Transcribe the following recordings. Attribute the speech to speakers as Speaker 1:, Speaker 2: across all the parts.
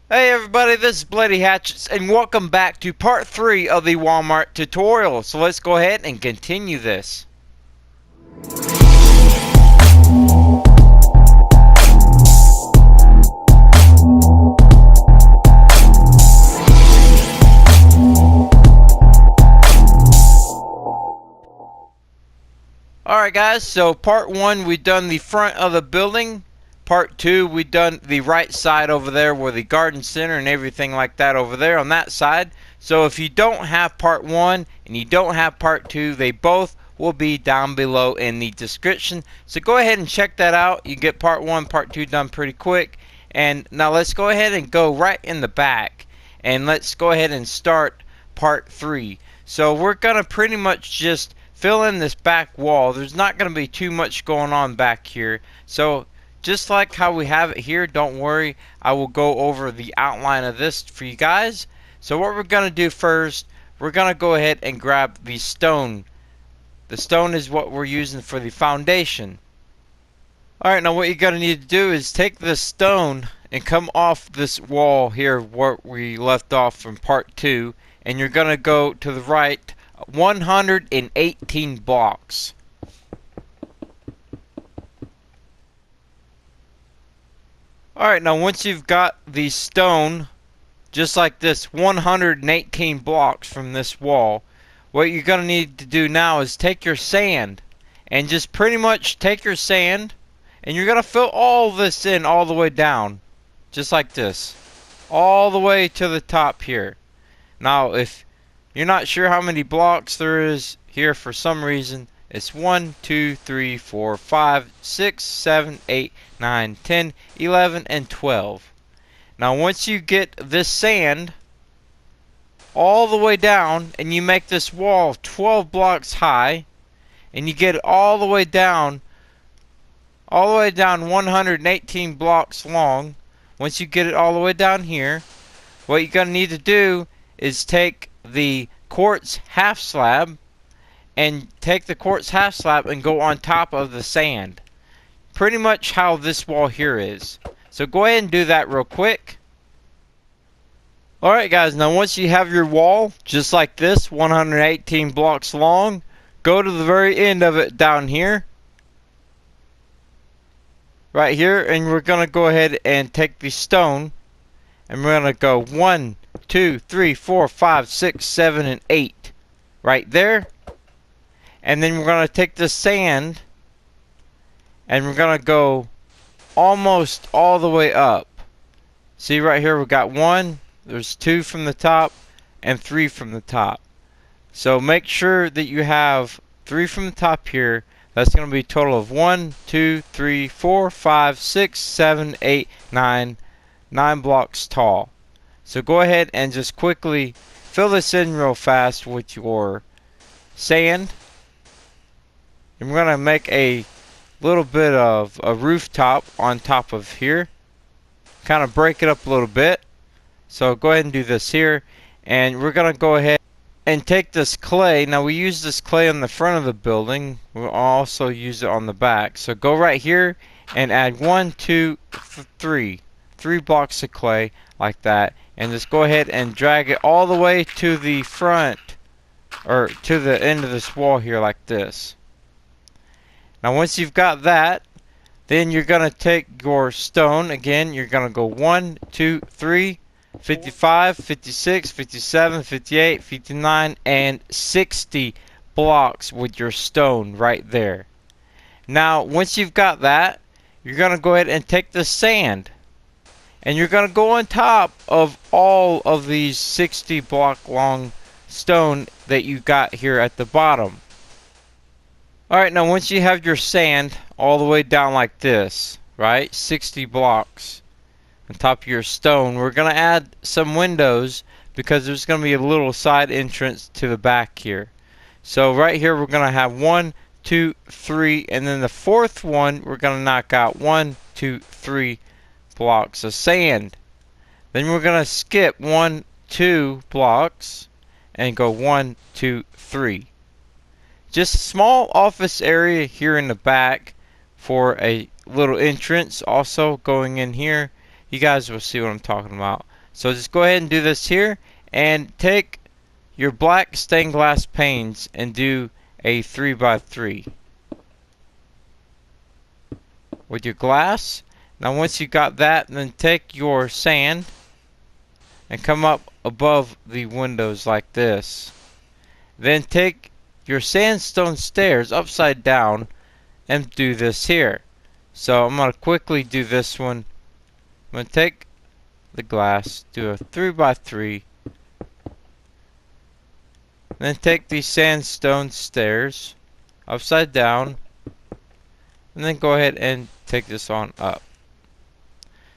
Speaker 1: Hey everybody, this is Bloody Hatchetz, and welcome back to part 3 of the Walmart tutorial. So let's go ahead and continue this. Alright guys, so part 1 we done the front of the building. Part 2 we done the right side over there where the garden center and everything like that over there on that side. So if you don't have part 1 and you don't have part 2, they both will be down below in the description. So go ahead and check that out. You get part 1, part 2 done pretty quick. And now let's go ahead and go right in the back. And let's go ahead and start part 3. So we're going to pretty much just fill in this back wall. There's not going to be too much going on back here. So just like how we have it here, don't worry, I will go over the outline of this for you guys. So what we're going to do first, we're going to go ahead and grab the stone. The stone is what we're using for the foundation. Alright, now what you're going to need to do is take this stone and come off this wall here where we left off from part 2. And you're going to go to the right 118 blocks. Alright, now once you've got the stone, just like this, 118 blocks from this wall, what you're going to need to do now is take your sand, and just pretty much take your sand, and you're going to fill all this in all the way down, just like this, all the way to the top here. Now, if you're not sure how many blocks there is here for some reason, it's 1, 2, 3, 4, 5, 6, 7, 8, 9, 10, 11, and 12. Now once you get this sand all the way down and you make this wall 12 blocks high and you get it all the way down 118 blocks long, once you get it all the way down here, what you're going to need to do is take the quartz half slab and go on top of the sand. Pretty much how this wall here is. So go ahead and do that real quick. Alright guys, now once you have your wall just like this, 118 blocks long, go to the very end of it down here. Right here, and we're going to go ahead and take the stone and we're going to go 1, 2, 3, 4, 5, 6, 7, and 8 right there. And then we're going to take the sand and we're going to go almost all the way up. See right here, we got 1, there's 2 from the top, and 3 from the top. So make sure that you have 3 from the top here. That's going to be a total of 1, 2, 3, 4, 5, 6, 7, 8, 9. 9 blocks tall. So go ahead and just quickly fill this in real fast with your sand. And we're going to make a little bit of a rooftop on top of here. Kind of break it up a little bit. So go ahead and do this here. And we're going to go ahead and take this clay. Now we use this clay on the front of the building. We'll also use it on the back. So go right here and add 1, 2, 3. 3 blocks of clay like that. And just go ahead and drag it all the way to the front. Or to the end of this wall here like this. Now once you've got that, then you're going to take your stone again. You're going to go 1, 2, 3, 55, 56, 57, 58, 59, and 60 blocks with your stone right there. Now once you've got that, you're going to go ahead and take the sand. And you're going to go on top of all of these 60 block long stone that you got here at the bottom. Alright, now once you have your sand all the way down like this, right, 60 blocks on top of your stone, we're going to add some windows because there's going to be a little side entrance to the back here. So right here we're going to have 1, 2, 3, and then the fourth one we're going to knock out 1, 2, 3 blocks of sand. Then we're going to skip 1, 2 blocks and go 1, 2, 3. Just a small office area here in the back for a little entrance also going in here. You guys will see what I'm talking about. So just go ahead and do this here, and take your black stained glass panes and do a 3x3 with your glass. Now once you got that, then take your sand and come up above the windows like this. Then take your sandstone stairs upside down and do this here. So I'm going to quickly do this one. I'm going to take the glass, do a 3x3, then take these sandstone stairs upside down, and then go ahead and take this on up.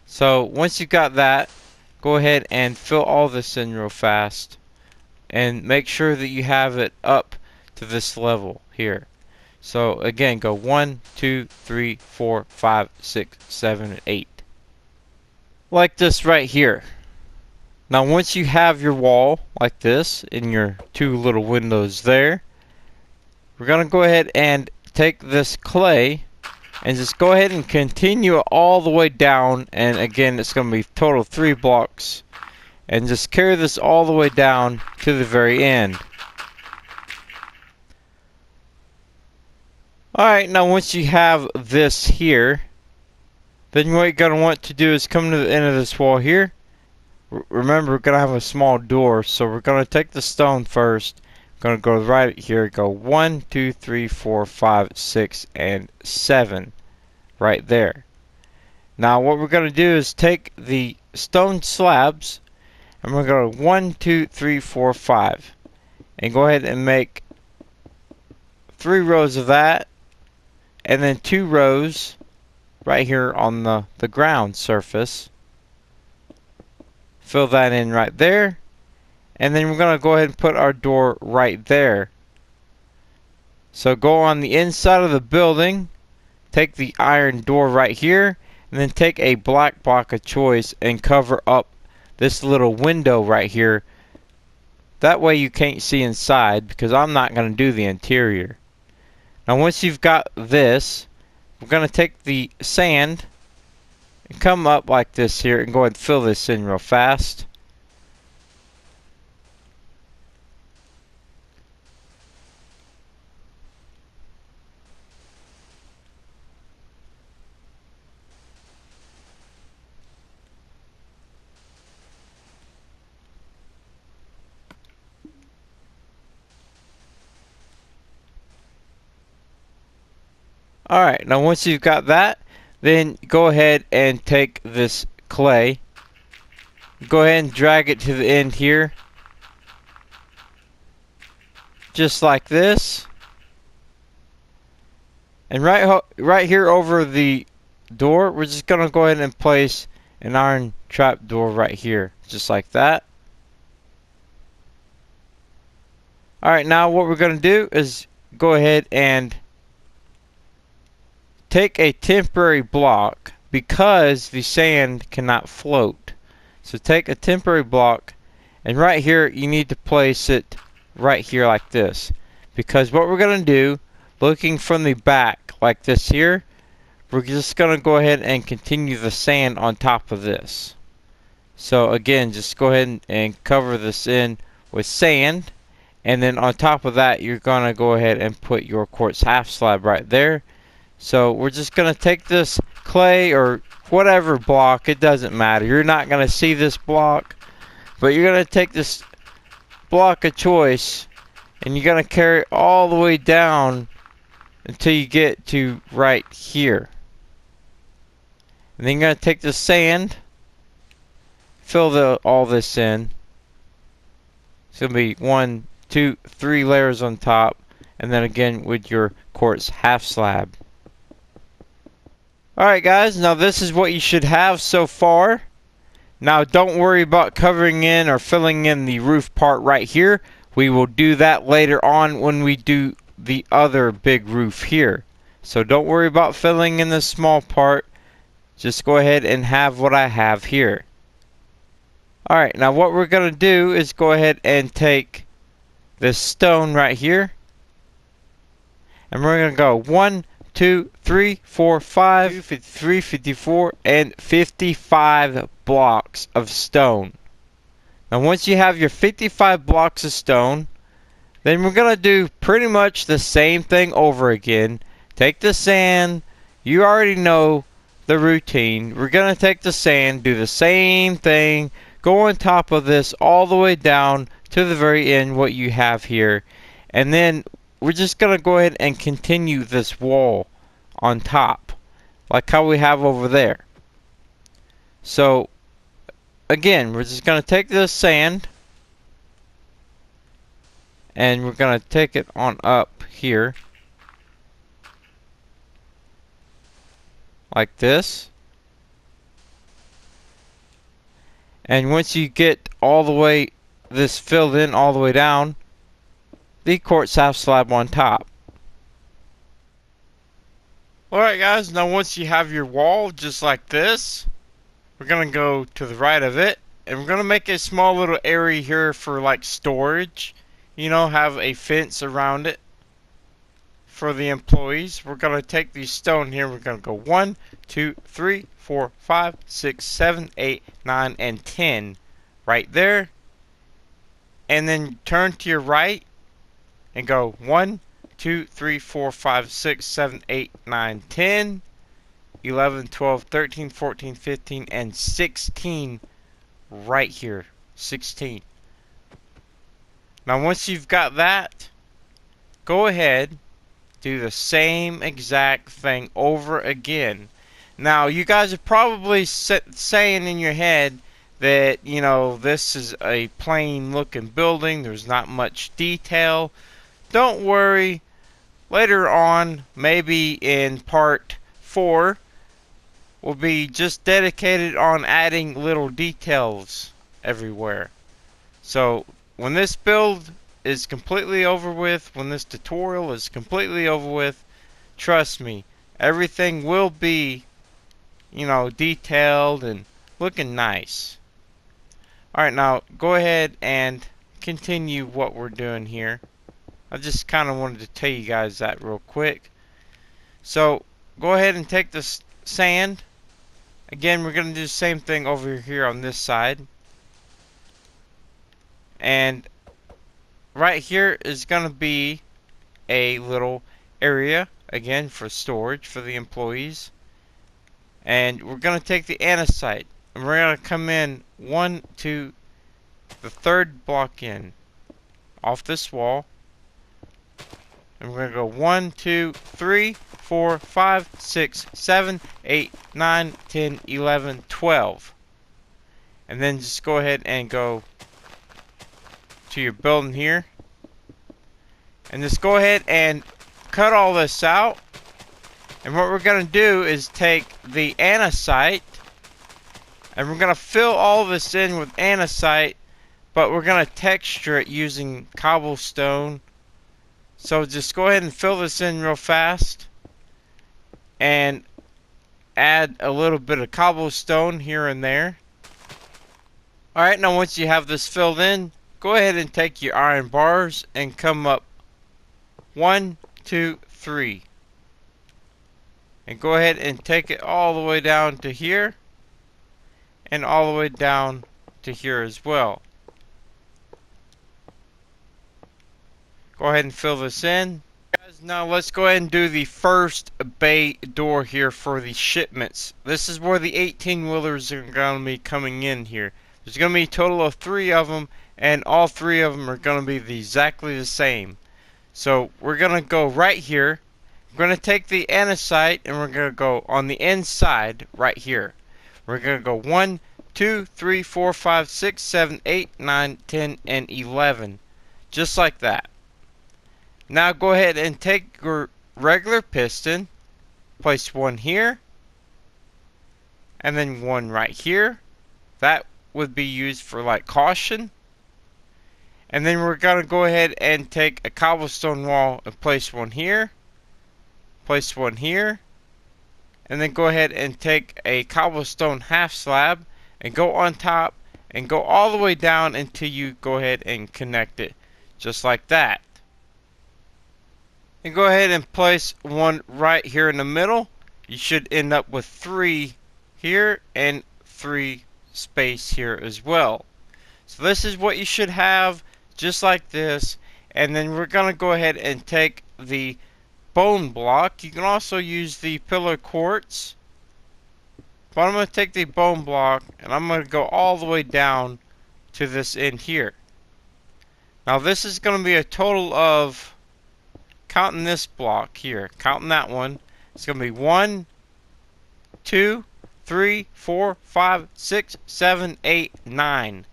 Speaker 1: So once you've got that, go ahead and fill all this in real fast, and make sure that you have it up to this level here. So again, go 1, 2, 3, 4, 5, 6, 7, and 8. Like this right here. Now once you have your wall like this in your two little windows there, we're going to go ahead and take this clay and just go ahead and continue it all the way down, and again it's going to be total 3 blocks, and just carry this all the way down to the very end. Alright, now once you have this here, then what you're going to want to do is come to the end of this wall here. Remember, we're going to have a small door, so we're going to take the stone first. Going to go right here, go 1, 2, 3, 4, 5, 6, and 7 right there. Now what we're going to do is take the stone slabs, and we're going to go 1, 2, 3, 4, 5, and go ahead and make 3 rows of that, and then 2 rows right here on the ground surface. Fill that in right there. And then we're going to go ahead and put our door right there. So go on the inside of the building, take the iron door right here, and then take a black block of choice and cover up this little window right here. That way you can't see inside, because I'm not going to do the interior. Now once you've got this, we're going to take the sand and come up like this here and go ahead and fill this in real fast. Alright, now once you've got that, then go ahead and take this clay, go ahead and drag it to the end here, just like this, and right here over the door, we're just going to go ahead and place an iron trap door right here, just like that. Alright, now what we're going to do is go ahead and take a temporary block, because the sand cannot float. So take a temporary block, and right here you need to place it right here like this, because what we're going to do, looking from the back like this here, we're just going to go ahead and continue the sand on top of this. So again, just go ahead and cover this in with sand, and then on top of that you're going to go ahead and put your quartz half slab right there. So we're just going to take this clay or whatever block, it doesn't matter. You're not going to see this block, but you're going to take this block of choice and you're going to carry it all the way down until you get to right here. And then you're going to take the sand, fill all this in. It's going to be 1, 2, 3 layers on top, and then again with your quartz half slab. Alright guys, now this is what you should have so far. Now don't worry about covering in or filling in the roof part right here. We will do that later on when we do the other big roof here. So don't worry about filling in the small part. Just go ahead and have what I have here. Alright, now what we're going to do is go ahead and take this stone right here. And we're going to go 1, 2, 3, 4, 5, 53, 54, and 55 blocks of stone. Now once you have your 55 blocks of stone, then we're going to do pretty much the same thing over again. Take the sand. You already know the routine. We're going to take the sand, do the same thing, go on top of this all the way down to the very end, what you have here. And then we're just going to go ahead and continue this wall on top, like how we have over there. So, again, we're just going to take this sand, and we're going to take it on up here, like this. And once you get all the way this filled in all the way down, the quartz half slab on top. Alright guys, now once you have your wall just like this, we're going to go to the right of it, and we're going to make a small little area here for like storage. You know, have a fence around it for the employees. We're going to take these stone here. We're going to go 1, 2, 3, 4, 5, 6, 7, 8, 9, and 10 right there. And then turn to your right and go 1, 2, 3, 4, 5, 6, 7, 8, 9, 10, 11, 12, 13, 14, 15, and 16 right here. 16. Now once you've got that, go ahead, do the same exact thing over again. Now you guys are probably saying in your head that, you know, this is a plain looking building, there's not much detail. Don't worry, later on, maybe in part 4, will be just dedicated on adding little details everywhere. So when this build is completely over with, when this tutorial is completely over with, trust me, everything will be, you know, detailed and looking nice. Alright, now go ahead and continue what we're doing here. I just kind of wanted to tell you guys that real quick. So go ahead and take this sand. Again, we're going to do the same thing over here on this side. And right here is going to be a little area, again, for storage for the employees. And we're going to take the andesite, and we're going to come in the third block in, off this wall. And we're going to go 1, 2, 3, 4, 5, 6, 7, 8, 9, 10, 11, 12. And then just go ahead and go to your building here. And just go ahead and cut all this out. And what we're going to do is take the andesite, and we're going to fill all this in with andesite, but we're going to texture it using cobblestone. So just go ahead and fill this in real fast and add a little bit of cobblestone here and there. Alright, now once you have this filled in, go ahead and take your iron bars and come up 1, 2, 3. And go ahead and take it all the way down to here and all the way down to here as well. Go ahead and fill this in. Guys, now let's go ahead and do the first bay door here for the shipments. This is where the 18-wheelers are going to be coming in here. There's going to be a total of 3 of them, and all 3 of them are going to be exactly the same. So we're going to go right here. We're going to take the andesite, and we're going to go on the inside right here. We're going to go 1, 2, 3, 4, 5, 6, 7, 8, 9, 10, and 11. Just like that. Now go ahead and take your regular piston, place one here, and then one right here. That would be used for like caution. And then we're going to go ahead and take a cobblestone wall and place one here, place one here, and then go ahead and take a cobblestone half slab and go on top and go all the way down until you go ahead and connect it just like that. And go ahead and place one right here in the middle. You should end up with 3 here and 3 space here as well. So this is what you should have, just like this. And then we're going to go ahead and take the bone block. You can also use the pillar quartz, but I'm going to take the bone block and I'm going to go all the way down to this end here. Now this is going to be a total of, counting this block here, counting that one, it's going to be 1, 2, 3, 4, 5, 6, 7, 8, 9.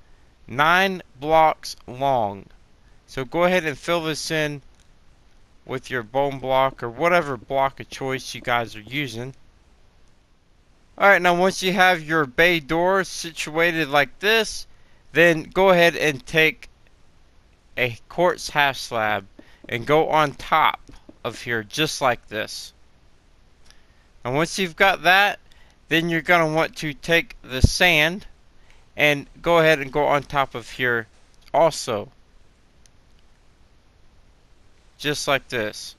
Speaker 1: 9 blocks long. So go ahead and fill this in with your bone block or whatever block of choice you guys are using. Alright, now once you have your bay door situated like this, then go ahead and take a quartz half slab and go on top of here just like this. And once you've got that, then you're going to want to take the sand and go ahead and go on top of here also. Just like this.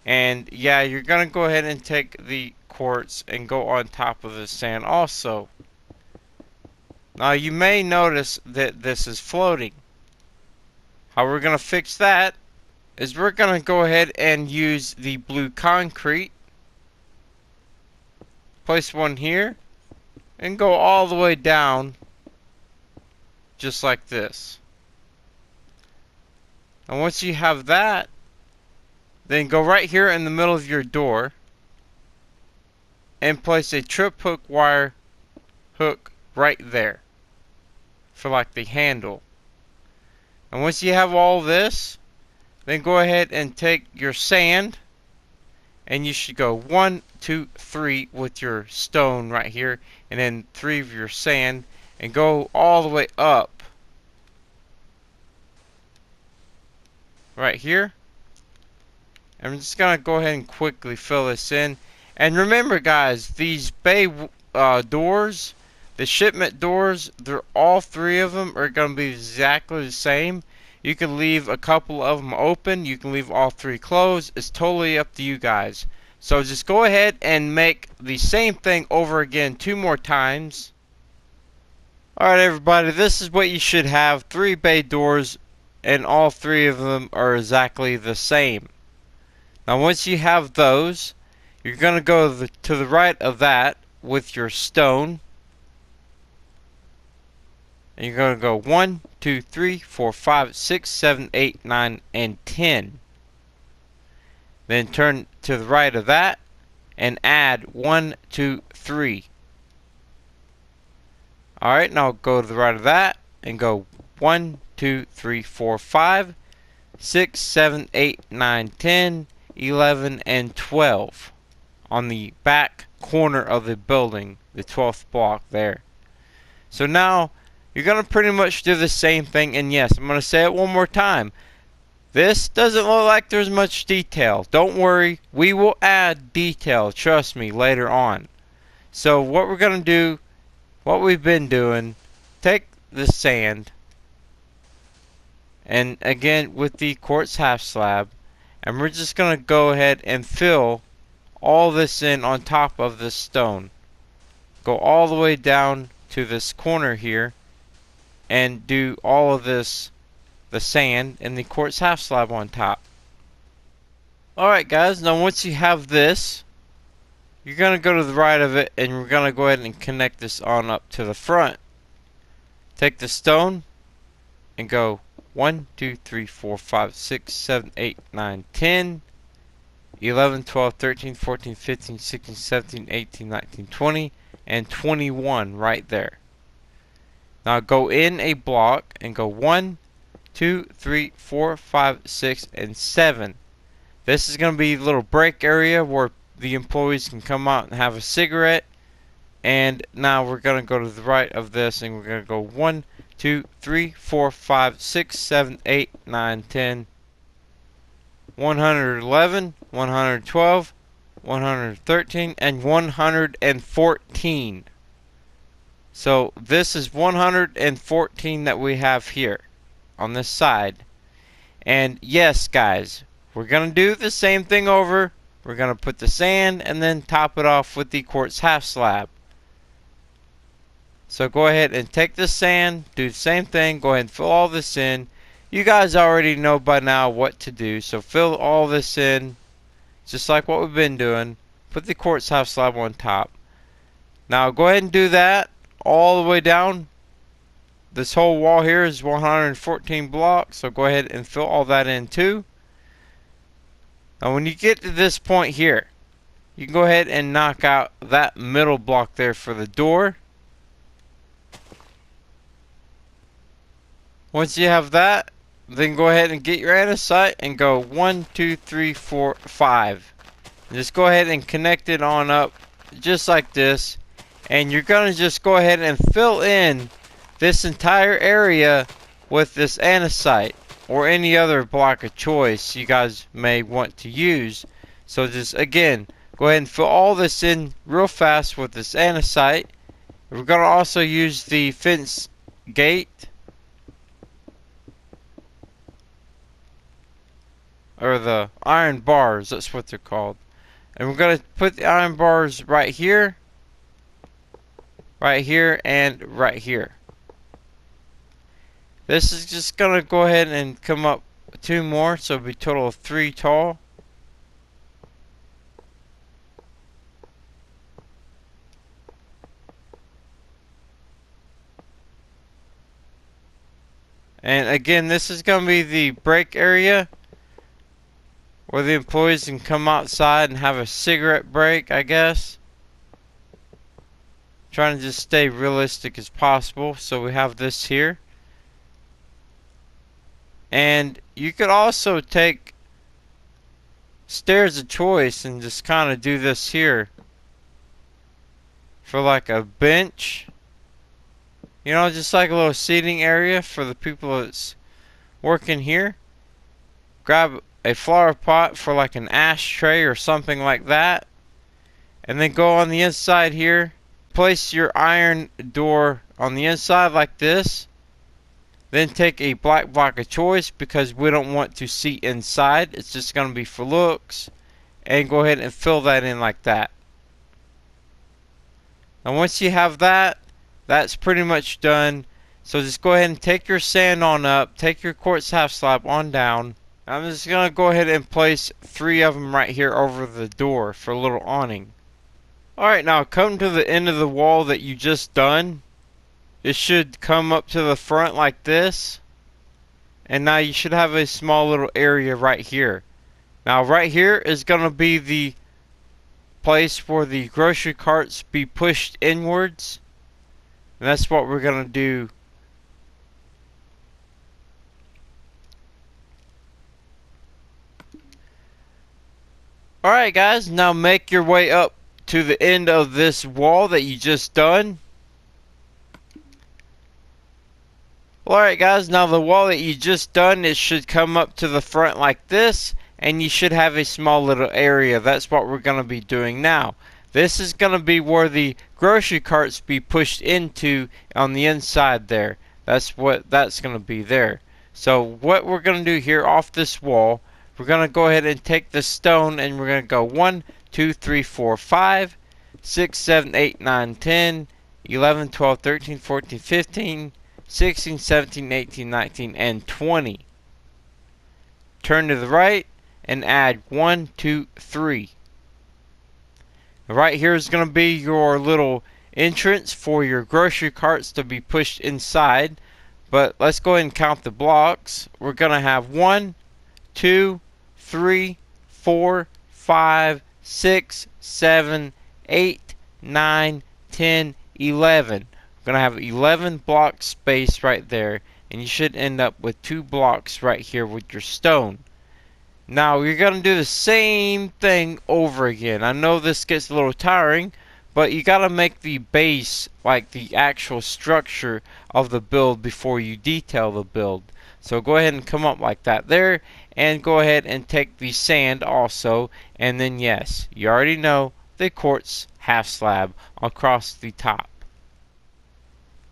Speaker 1: And yeah, you're going to go ahead and take the quartz and go on top of the sand also. Now you may notice that this is floating. How we're going to fix that is we're going to go ahead and use the blue concrete. Place one here and go all the way down just like this. And once you have that, then go right here in the middle of your door and place a trip hook wire hook right there for like the handle. And once you have all this, then go ahead and take your sand and you should go 1, 2, 3 with your stone right here, and then 3 of your sand, and go all the way up right here. I'm just gonna go ahead and quickly fill this in. And remember guys, these bay doors, the shipment doors, they're all 3 of them are gonna be exactly the same. You can leave a couple of them open, you can leave all 3 closed. It's totally up to you guys. So just go ahead and make the same thing over again 2 more times. Alright everybody, this is what you should have. 3 bay doors, and all 3 of them are exactly the same. Now once you have those, you're going to go to the right of that with your stone. And you're going to go 1, 2, 3, 4, 5, 6, 7, 8, 9, and 10. Then turn to the right of that and add 1, 2, 3. Alright, now go to the right of that and go 1, 2, 3, 4, 5, 6, 7, 8, 9, 10, 11, and 12 on the back corner of the building, the 12th block there. So now you're going to pretty much do the same thing, and yes, I'm going to say it one more time. This doesn't look like there's much detail. Don't worry, we will add detail, trust me, later on. So what we're going to do, what we've been doing, take the sand, and again with the quartz half slab, and we're just going to go ahead and fill all this in on top of this stone. Go all the way down to this corner here and do all of this, the sand and the quartz half slab on top. Alright guys, now once you have this, you're going to go to the right of it and we're going to go ahead and connect this on up to the front. Take the stone and go 1, 2, 3, 4, 5, 6, 7, 8, 9, 10, 11, 12, 13, 14, 15, 16, 17, 18, 19, 20, and 21 right there. Now go in a block and go 1, 2, 3, 4, 5, 6, and 7. This is going to be a little break area where the employees can come out and have a cigarette. And now we're going to go to the right of this and we're going to go 1, 2, 3, 4, 5, 6, 7, 8, 9, 10, 111, 112, 113, and 114. So this is 114 that we have here on this side. And yes guys, we're going to do the same thing over. We're going to put the sand and then top it off with the quartz half slab. So go ahead and take the sand, do the same thing, go ahead and fill all this in. You guys already know by now what to do, so fill all this in just like what we've been doing. Put the quartz half slab on top. Now go ahead and do that all the way down. This whole wall here is 114 blocks, so go ahead and fill all that in too. Now when you get to this point here, you can go ahead and knock out that middle block there for the door. Once you have that, then go ahead and get your andesite and go 1, 2, 3, 4, 5. Just go ahead and connect it on up just like this. And you're going to just go ahead and fill in this entire area with this andesite or any other block of choice you guys may want to use. So just again, go ahead and fill all this in real fast with this andesite. We're going to also use the fence gate, or the iron bars, that's what they're called. And we're going to put the iron bars right here, and right here. This is just going to go ahead and come up 2 more, so it'll be a total of 3 tall. And again, this is going to be the break area where the employees can come outside and have a cigarette break, I guess. Trying to just stay realistic as possible. So we have this here. And you could also take stairs of choice and just kind of do this here for like a bench. You know, just like a little seating area for the people that's working here. Grab a flower pot for like an ashtray or something like that. And then go on the inside here. Place your iron door on the inside like this. Then take a black block of choice because we don't want to see inside. It's just going to be for looks. And go ahead and fill that in like that. Now once you have that, that's pretty much done. So just go ahead and take your sand on up. Take your quartz half slab on down. I'm just going to go ahead and place 3 of them right here over the door for a little awning. Alright, now come to the end of the wall that you just done. It should come up to the front like this. And now you should have a small little area right here. Now right here is going to be the place for the grocery carts be pushed inwards. And that's what we're going to do. Alright guys, now make your way up to the end of this wall that you just done. Alright guys, now the wall that you just done, it should come up to the front like this. And you should have a small little area. That's what we're going to be doing now. This is going to be where the grocery carts be pushed into on the inside there. That's what that's going to be there. So what we're going to do here off this wall, we're going to go ahead and take the stone and we're going to go 1, 2, 3, 4, 5, 6, 7, 8, 9, 10, 11, 12, 13, 14, 15, 16, 17, 18, 19, and 20. Turn to the right and add 1, 2, 3. Right here is going to be your little entrance for your grocery carts to be pushed inside. But let's go ahead and count the blocks. We're going to have 1, 2, 3, 4, 5, 6, 7, 8, 9, 10, 11. We're going to have 11 block space right there. And you should end up with 2 blocks right here with your stone. Now you're going to do the same thing over again. I know this gets a little tiring, but you got to make the base like the actual structure of the build before you detail the build. So go ahead and come up like that there, and go ahead and take the sand also, and then yes, you already know the quartz half slab across the top.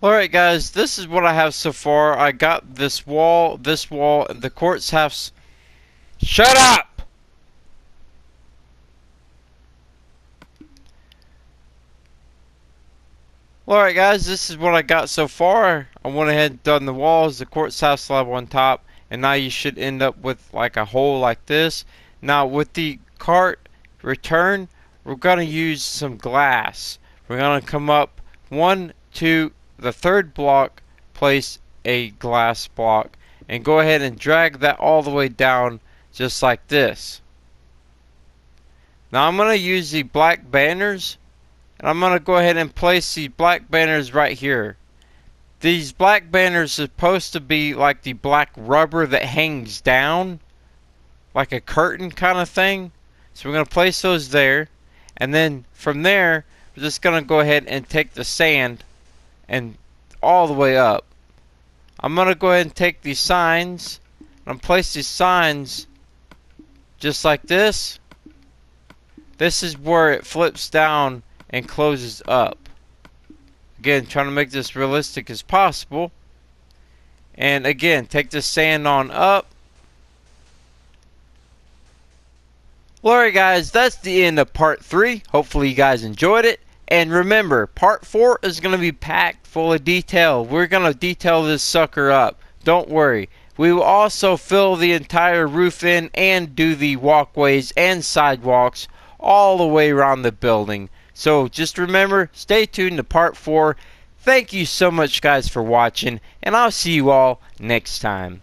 Speaker 1: Alright guys, this is what I have so far. I got this wall, the quartz half. Shut up! Well, alright guys, this is what I got so far. I went ahead and done the walls, the quartz house slab on top, and now you should end up with like a hole like this. Now with the cart return, we're going to use some glass. We're going to come up one, two, the third block, place a glass block, and go ahead and drag that all the way down just like this. Now I'm going to use the black banners, and I'm going to go ahead and place these black banners right here. These black banners are supposed to be like the black rubber that hangs down, like a curtain kind of thing. So we're going to place those there, and then from there we're just going to go ahead and take the sand and all the way up. I'm going to go ahead and take these signs and place these signs just like this. This is where it flips down and closes up. Again, trying to make this realistic as possible. And again, take the sand on up. Well, alright guys, that's the end of part 3. Hopefully you guys enjoyed it. And remember, part 4 is going to be packed full of detail. We're going to detail this sucker up. Don't worry. We will also fill the entire roof in and do the walkways and sidewalks all the way around the building. So just remember, stay tuned to part 4. Thank you so much guys for watching, and I'll see you all next time.